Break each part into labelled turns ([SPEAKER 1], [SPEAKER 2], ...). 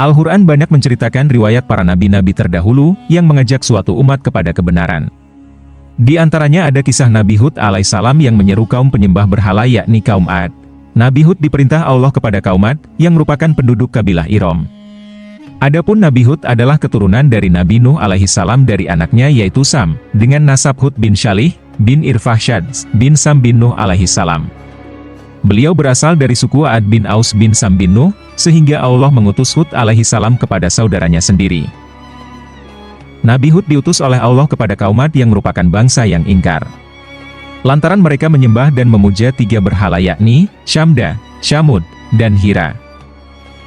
[SPEAKER 1] Al-Quran banyak menceritakan riwayat para nabi-nabi terdahulu yang mengajak suatu umat kepada kebenaran. Di antaranya ada kisah Nabi Hud alaihissalam yang menyeru kaum penyembah berhala yakni kaum Ad. Nabi Hud diperintah Allah kepada kaum Ad yang merupakan penduduk kabilah Iram. Adapun Nabi Hud adalah keturunan dari Nabi Nuh alaihissalam dari anaknya yaitu Sam, dengan nasab Hud bin Syalih, bin Irfahsyad, bin Sam bin Nuh alaihissalam. Beliau berasal dari suku Ad bin Aus bin Sam bin Nuh, sehingga Allah mengutus Hud alaihissalam kepada saudaranya sendiri. Nabi Hud diutus oleh Allah kepada kaum Ad yang merupakan bangsa yang ingkar. Lantaran mereka menyembah dan memuja 3 berhala yakni, Syamda, Syamud, dan Hira.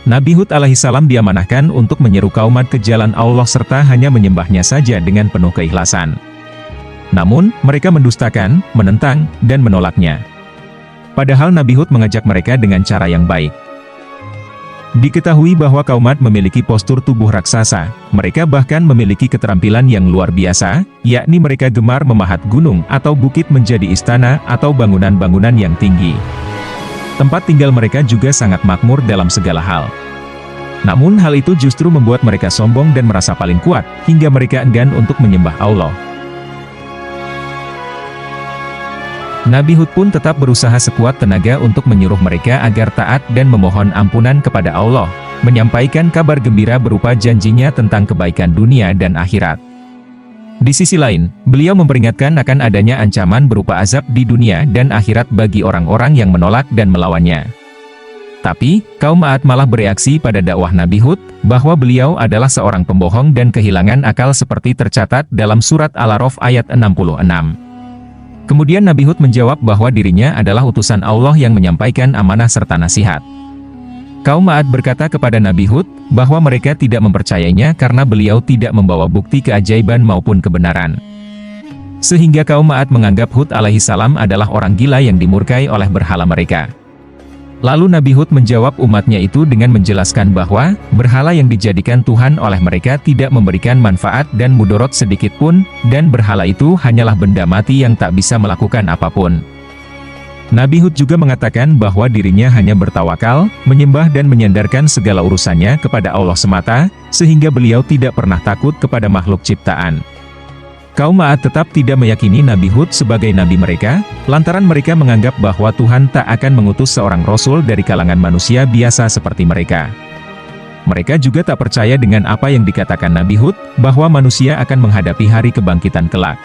[SPEAKER 1] Nabi Hud alaihissalam diamanahkan untuk menyeru kaum Ad ke jalan Allah serta hanya menyembahnya saja dengan penuh keikhlasan. Namun, mereka mendustakan, menentang, dan menolaknya. Padahal Nabi Hud mengajak mereka dengan cara yang baik. Diketahui bahwa kaum Ad memiliki postur tubuh raksasa, mereka bahkan memiliki keterampilan yang luar biasa, yakni mereka gemar memahat gunung atau bukit menjadi istana atau bangunan-bangunan yang tinggi. Tempat tinggal mereka juga sangat makmur dalam segala hal. Namun hal itu justru membuat mereka sombong dan merasa paling kuat, hingga mereka enggan untuk menyembah Allah. Nabi Hud pun tetap berusaha sekuat tenaga untuk menyuruh mereka agar taat dan memohon ampunan kepada Allah, menyampaikan kabar gembira berupa janjinya tentang kebaikan dunia dan akhirat. Di sisi lain, beliau memperingatkan akan adanya ancaman berupa azab di dunia dan akhirat bagi orang-orang yang menolak dan melawannya. Tapi, kaum Ad malah bereaksi pada dakwah Nabi Hud, bahwa beliau adalah seorang pembohong dan kehilangan akal seperti tercatat dalam surat Al-A'raf ayat 66. Kemudian Nabi Hud menjawab bahwa dirinya adalah utusan Allah yang menyampaikan amanah serta nasihat. Kaum Ad berkata kepada Nabi Hud, bahwa mereka tidak mempercayainya karena beliau tidak membawa bukti keajaiban maupun kebenaran. Sehingga kaum Ad menganggap Hud alaihissalam adalah orang gila yang dimurkai oleh berhala mereka. Lalu Nabi Hud menjawab umatnya itu dengan menjelaskan bahwa, berhala yang dijadikan Tuhan oleh mereka tidak memberikan manfaat dan mudorot sedikit pun, dan berhala itu hanyalah benda mati yang tak bisa melakukan apapun. Nabi Hud juga mengatakan bahwa dirinya hanya bertawakal, menyembah dan menyandarkan segala urusannya kepada Allah semata, sehingga beliau tidak pernah takut kepada makhluk ciptaan. Kaum Ad tetap tidak meyakini Nabi Hud sebagai nabi mereka, lantaran mereka menganggap bahwa Tuhan tak akan mengutus seorang rasul dari kalangan manusia biasa seperti mereka. Mereka juga tak percaya dengan apa yang dikatakan Nabi Hud, bahwa manusia akan menghadapi hari kebangkitan kelak.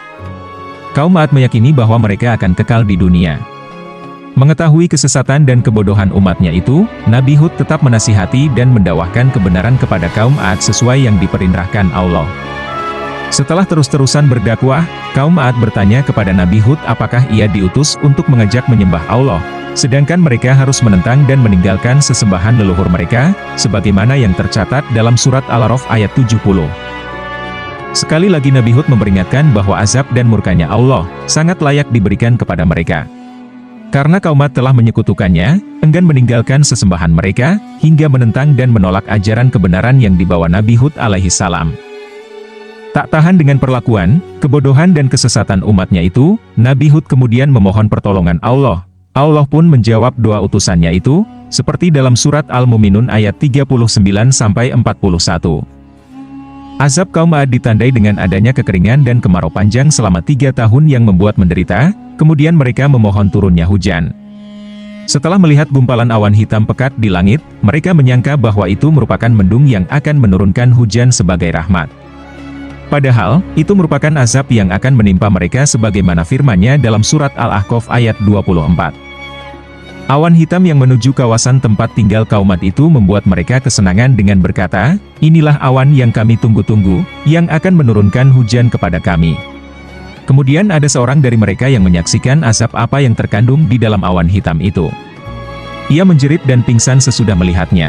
[SPEAKER 1] Kaum Ad meyakini bahwa mereka akan kekal di dunia. Mengetahui kesesatan dan kebodohan umatnya itu, Nabi Hud tetap menasihati dan mendakwahkan kebenaran kepada kaum Ad sesuai yang diperintahkan Allah. Setelah terus-terusan berdakwah, kaum Ad bertanya kepada Nabi Hud apakah ia diutus untuk mengajak menyembah Allah, sedangkan mereka harus menentang dan meninggalkan sesembahan leluhur mereka, sebagaimana yang tercatat dalam surat Al-A'raf ayat 70. Sekali lagi Nabi Hud memperingatkan bahwa azab dan murkanya Allah sangat layak diberikan kepada mereka. Karena kaum Ad telah menyekutukannya, enggan meninggalkan sesembahan mereka, hingga menentang dan menolak ajaran kebenaran yang dibawa Nabi Hud alaihissalam. Tak tahan dengan perlakuan, kebodohan dan kesesatan umatnya itu, Nabi Hud kemudian memohon pertolongan Allah. Allah pun menjawab doa utusannya itu, seperti dalam surat Al-Mu'minun ayat 39-41. Azab kaum Ad ditandai dengan adanya kekeringan dan kemarau panjang selama 3 tahun yang membuat menderita, kemudian mereka memohon turunnya hujan. Setelah melihat gumpalan awan hitam pekat di langit, mereka menyangka bahwa itu merupakan mendung yang akan menurunkan hujan sebagai rahmat. Padahal, itu merupakan azab yang akan menimpa mereka sebagaimana firman-Nya dalam surat Al-Ahqaf ayat 24. Awan hitam yang menuju kawasan tempat tinggal kaum Ad itu membuat mereka kesenangan dengan berkata, "Inilah awan yang kami tunggu-tunggu, yang akan menurunkan hujan kepada kami." Kemudian ada seorang dari mereka yang menyaksikan azab apa yang terkandung di dalam awan hitam itu. Ia menjerit dan pingsan sesudah melihatnya.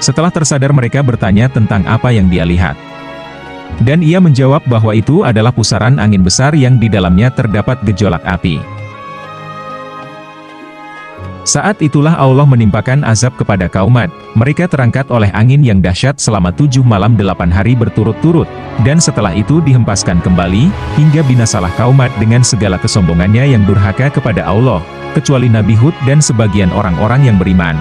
[SPEAKER 1] Setelah tersadar mereka bertanya tentang apa yang dia lihat. Dan ia menjawab bahwa itu adalah pusaran angin besar yang di dalamnya terdapat gejolak api. Saat itulah Allah menimpakan azab kepada kaum Ad. Mereka terangkat oleh angin yang dahsyat selama 7 malam 8 hari berturut-turut, dan setelah itu dihempaskan kembali, hingga binasalah kaum Ad dengan segala kesombongannya yang durhaka kepada Allah, kecuali Nabi Hud dan sebagian orang-orang yang beriman.